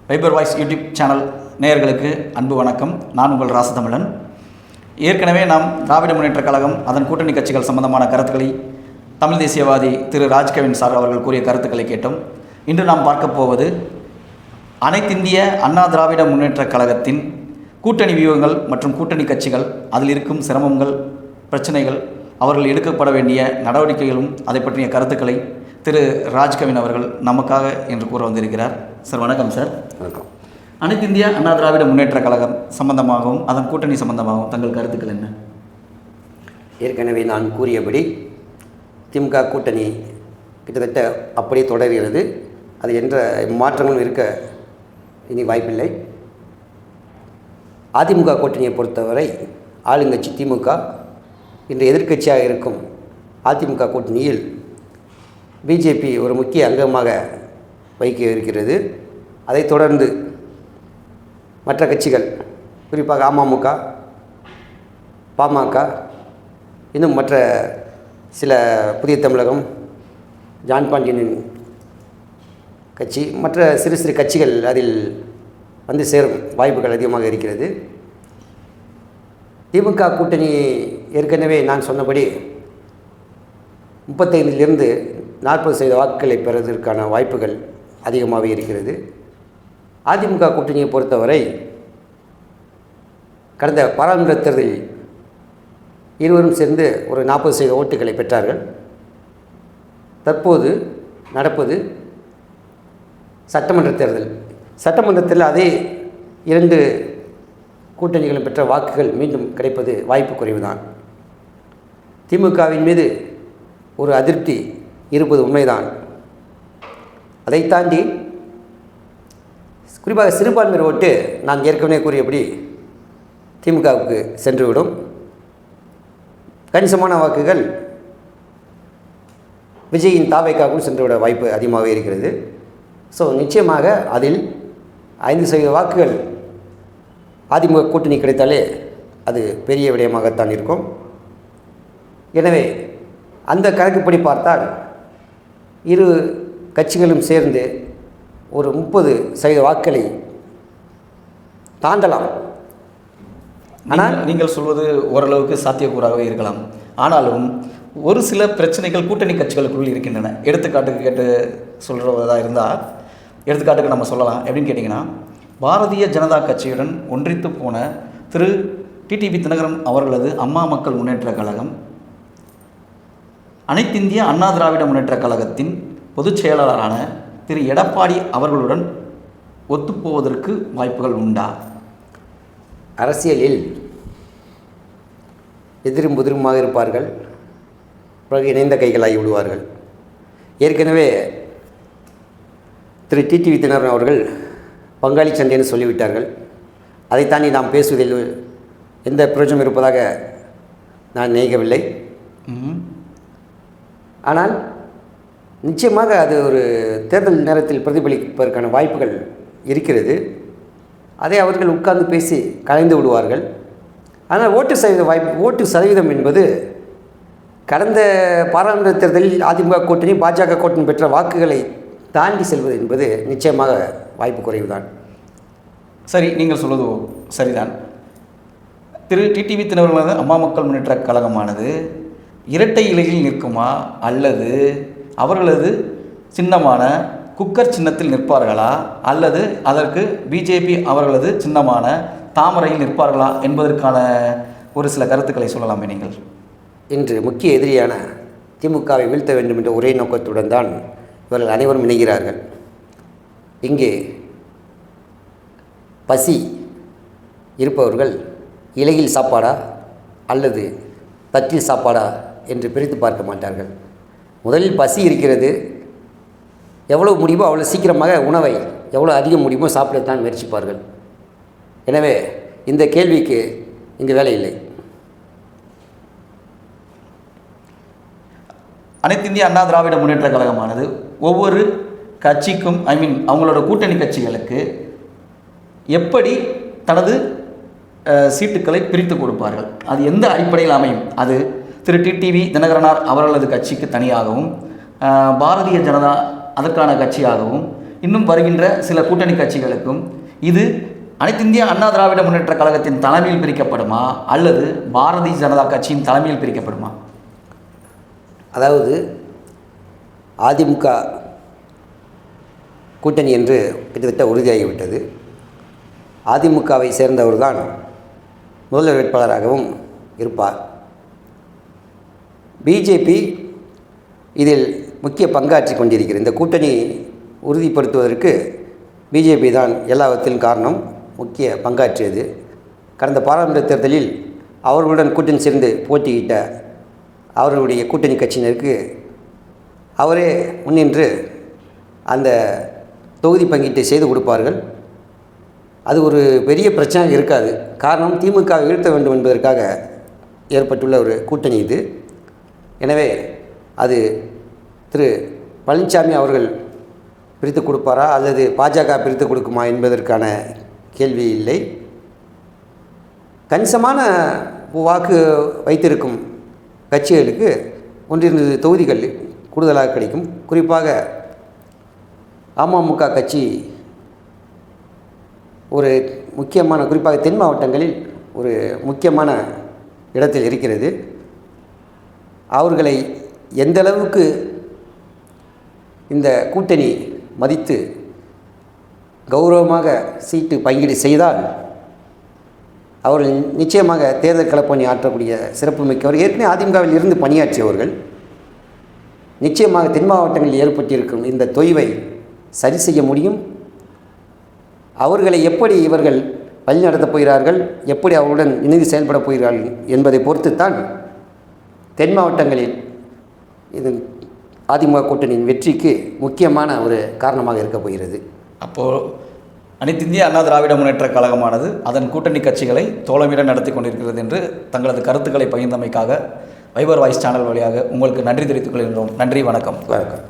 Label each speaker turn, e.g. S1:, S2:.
S1: Wiper voice YouTube channel நேயர்களுக்கு அன்பு வணக்கம். நான் உங்கள் ராசதமிழன். ஏற்கனவே நாம் திராவிட முன்னேற்றக் கழகம் அதன் கூட்டணி கட்சிகள் சம்பந்தமான கருத்துக்களை தமிழ் தேசியவாதி திரு ராஜ்கவின் சார் அவர்கள் கூறிய கருத்துக்களை கேட்டோம். இன்று நாம் பார்க்க போவது அனைத்திந்திய அண்ணா திராவிட முன்னேற்றக் கழகத்தின் கூட்டணி வியூகங்கள் மற்றும் கூட்டணி கட்சிகள், அதில் இருக்கும் சிரமங்கள், பிரச்சனைகள், அவர்கள் எடுக்கப்பட வேண்டிய நடவடிக்கைகளும் அதை பற்றிய கருத்துக்களை திரு ராஜ்கவின் அவர்கள் நமக்காக என்று கூற வந்திருக்கிறார். சார் வணக்கம். சார்
S2: வணக்கம்.
S1: அனைத்து இந்திய அண்ணா திராவிட முன்னேற்ற கழகம் சம்பந்தமாகவும் அதன் கூட்டணி சம்பந்தமாகவும் தங்கள் கருத்துக்கள் என்ன?
S2: ஏற்கனவே நான் கூறியபடி திமுக கூட்டணி கிட்டத்தட்ட அப்படியே தொடர்கிறது. அது என்ற மாற்றங்களும் இருக்க இனி வாய்ப்பில்லை. அதிமுக கூட்டணியை பொறுத்தவரை ஆளுங்கட்சி திமுக இன்று எதிர்க்கட்சியாக இருக்கும் அதிமுக கூட்டணியில் பிஜேபி ஒரு முக்கிய அங்கமாக வைக்க இருக்கிறது. அதைத் தொடர்ந்து மற்ற கட்சிகள், குறிப்பாக அமமுக, பாமக, இன்னும் மற்ற சில புதிய தமிழகம், ஜான் பாண்டியனின் கட்சி, மற்ற சிறு சிறு கட்சிகள் அதில் வந்து சேரும் வாய்ப்புகள் அதிகமாக இருக்கிறது. திமுக கூட்டணி ஏற்கனவே நான் சொன்னபடி 35லிருந்து 40% வாக்குகளை பெறுவதற்கான வாய்ப்புகள் அதிகமாக இருக்கிறது. அதிமுக கூட்டணியை பொறுத்தவரை கடந்த பாராளுமன்ற தேர்தலில் இருவரும் சேர்ந்து ஒரு 40% ஓட்டுகளை பெற்றார்கள். தற்போது நடப்பது சட்டமன்ற தேர்தல். சட்டமன்றத்தில் அதே 2 கூட்டணிகளும் பெற்ற வாக்குகள் மீண்டும் கிடைப்பது வாய்ப்பு குறைவுதான். திமுகவின் மீது ஒரு அதிருப்தி இருப்பது உண்மைதான். அதை தாண்டி குறிப்பாக சிறுபான்மையினர் ஓட்டு நான் ஏற்கனவே கூறியபடி திமுகவுக்கு சென்றுவிடும். கணிசமான வாக்குகள் விஜயின் தாவைக்காகவும் சென்றுவிட வாய்ப்பு அதிகமாக இருக்கிறது. ஸோ நிச்சயமாக அதில் 5% வாக்குகள் அதிமுக கூட்டணி கிடைத்தாலே அது பெரிய விடயமாகத்தான் இருக்கும். எனவே அந்த கணக்குப்படி பார்த்தால் இரு கட்சிகளும் சேர்ந்து ஒரு 30% வாக்குகளை தாண்டலாம்.
S1: ஆனால் நீங்கள் சொல்வது ஓரளவுக்கு சாத்தியக்கூறாகவே இருக்கலாம். ஆனாலும் ஒரு சில பிரச்சனைகள் கூட்டணி கட்சிகளுக்குள் இருக்கின்றன. எடுத்துக்காட்டுக்கு கேட்டு சொல்கிறதா இருந்தால் எடுத்துக்காட்டுக்கு நம்ம சொல்லலாம். எப்படின்னு கேட்டிங்கன்னா, பாரதிய ஜனதா கட்சியுடன் ஒன்றித்து போன திரு டிடிவி தினகரன் அவர்களது அம்மா மக்கள் முன்னேற்ற கழகம் அனைத்திந்திய அண்ணா திராவிட முன்னேற்ற கழகத்தின் பொதுச் செயலாளரான திரு எடப்பாடி அவர்களுடன் ஒத்துப்போவதற்கு வாய்ப்புகள் உண்டா?
S2: அரசியலில் எதிரும் புதிருமாக இருப்பார்கள், பிறகு இணைந்த கைகளாகி விடுவார்கள். ஏற்கனவே திரு டிடிவி தினகரன் அவர்கள் பங்காளி சண்டைன்னு சொல்லிவிட்டார்கள். அதை தாண்டி நாம் பேசுவதில் எந்த பிரயோஜனம் இருப்பதாக நான் நினைக்கவில்லை. ஆனால் நிச்சயமாக அது ஒரு தேர்தல் நேரத்தில் பிரதிபலிப்பதற்கான வாய்ப்புகள் இருக்கிறது. அதை அவர்கள் உட்கார்ந்து பேசி கலைந்து விடுவார்கள். ஆனால் ஓட்டு சதவீதம் என்பது கடந்த பாராளுமன்ற தேர்தலில் அதிமுக கூட்டணி பாஜக கூட்டணி பெற்ற வாக்குகளை தாண்டி செல்வது என்பது நிச்சயமாக வாய்ப்பு குறைவுதான்.
S1: சரி, நீங்கள் சொல்வது சரிதான். திரு டிடிவி தினகரன் அம்மா மக்கள் முன்னேற்ற கழகமானது இரட்டை இலையில் நிற்குமா, அல்லது அவர்களது சின்னமான குக்கர் சின்னத்தில் நிற்பார்களா, அல்லது அதற்கு பிஜேபி அவர்களது சின்னமான தாமரையில் நிற்பார்களா என்பதற்கான ஒரு சில கருத்துக்களை சொல்லலாமே நீங்கள்.
S2: இன்று முக்கிய எதிரியான திமுகவை வீழ்த்த வேண்டும் என்ற ஒரே நோக்கத்துடன் தான் இவர்கள் அனைவரும் இணைகிறார்கள். இங்கே பசி இருப்பவர்கள் இலையில் சாப்பாடா அல்லது தட்டில் சாப்பாடா என்று பிரித்து பார்க்க மாட்டார்கள். முதலில் பசி இருக்கிறது, எவ்வளோ முடியுமோ அவ்வளோ சீக்கிரமாக உணவை எவ்வளோ அதிகம் முடியுமோ சாப்பிடத்தான் முயற்சிப்பார்கள். எனவே இந்த கேள்விக்கு இங்கு வேலை இல்லை.
S1: அனைத்து இந்திய அண்ணா திராவிட முன்னேற்ற கழகமானது ஒவ்வொரு கட்சிக்கும் அவங்களோட கூட்டணி கட்சிகளுக்கு எப்படி தனது சீட்டுக்களை பிரித்து கொடுப்பார்கள், அது எந்த அடிப்படையில் அமையும்? அது திரு டிடிவி தினகரனார் அவர்களது கட்சிக்கு தனியாகவும், பாரதிய ஜனதா அதற்கான கட்சியாகவும், இன்னும் வருகின்ற சில கூட்டணி கட்சிகளுக்கும் இது அனைத்திந்திய அண்ணா திராவிட முன்னேற்ற கழகத்தின் தலைமையில் பிரிக்கப்படுமா அல்லது பாரதிய ஜனதா கட்சியின் தலைமையில் பிரிக்கப்படுமா?
S2: அதாவது அதிமுக கூட்டணி என்று கிட்டத்தட்ட உறுதியாகிவிட்டது. அதிமுகவை சேர்ந்தவர் தான் முதல்வர் வேட்பாளராகவும் இருப்பார். பிஜேபி இதில் முக்கிய பங்காற்றி கொண்டிருக்கிறது. இந்த கூட்டணி உறுதிப்படுத்துவதற்கு பிஜேபி தான் எல்லாவற்றிலும் காரணம், முக்கிய பங்காற்றியது. கடந்த பாராளுமன்ற தேர்தலில் அவர்களுடன் கூட்டணி சேர்ந்து போட்டியிட்ட அவர்களுடைய கூட்டணி கட்சியினருக்கு அவரே முன்னின்று அந்த தொகுதி பங்கீட்டை செய்து கொடுப்பார்கள். அது ஒரு பெரிய பிரச்சனையாக இருக்காது. காரணம், திமுகவை வீழ்த்த வேண்டும் என்பதற்காக ஏற்பட்டுள்ள ஒரு கூட்டணி இது. எனவே அது திரு பழனிசாமி அவர்கள் பிரித்து கொடுப்பாரா அல்லது பாஜக பிரித்து கொடுக்குமா என்பதற்கான கேள்வி இல்லை. கணிசமான வாக்கு வைத்திருக்கும் கட்சிகளுக்கு 1-2 தொகுதிகள் கூடுதலாக கிடைக்கும். குறிப்பாக அமமுக கட்சி ஒரு முக்கியமான, குறிப்பாக தென் மாவட்டங்களில் ஒரு முக்கியமான இடத்தில் இருக்கிறது. அவர்களை எந்த அளவுக்கு இந்த கூட்டணி மதித்து கௌரவமாக சீட்டு பங்கீடு செய்தால் அவர்கள் நிச்சயமாக தேர்தல் களப்பணி ஆற்றக்கூடிய சிறப்பு மிக்கவர். ஏற்கனவே அதிமுகவில் இருந்து பணியாற்றியவர்கள். நிச்சயமாக தென் மாவட்டங்களில் ஏற்பட்டிருக்கும் இந்த தொய்வை சரி செய்ய முடியும். அவர்களை எப்படி இவர்கள் வழிநடத்தப் போகிறார்கள், எப்படி அவர்களுடன் இணைந்து செயல்படப் போகிறார்கள் என்பதை பொறுத்துத்தான் தென் மாவட்டங்களில் இது அதிமுக கூட்டணியின் வெற்றிக்கு முக்கியமான ஒரு காரணமாக இருக்கப் போகிறது.
S1: அப்போது அனைத்திந்திய அண்ணா திராவிட முன்னேற்ற கழகமானது அதன் கூட்டணி கட்சிகளை தோழமையுட நடத்தி கொண்டிருக்கிறது என்று தங்களது கருத்துக்களை பகிர்ந்தமைக்காக வைபர் வாய்ஸ் சேனல் வழியாக உங்களுக்கு நன்றி தெரிவித்துக் கொள்கின்றோம். நன்றி, வணக்கம்.
S2: வணக்கம்.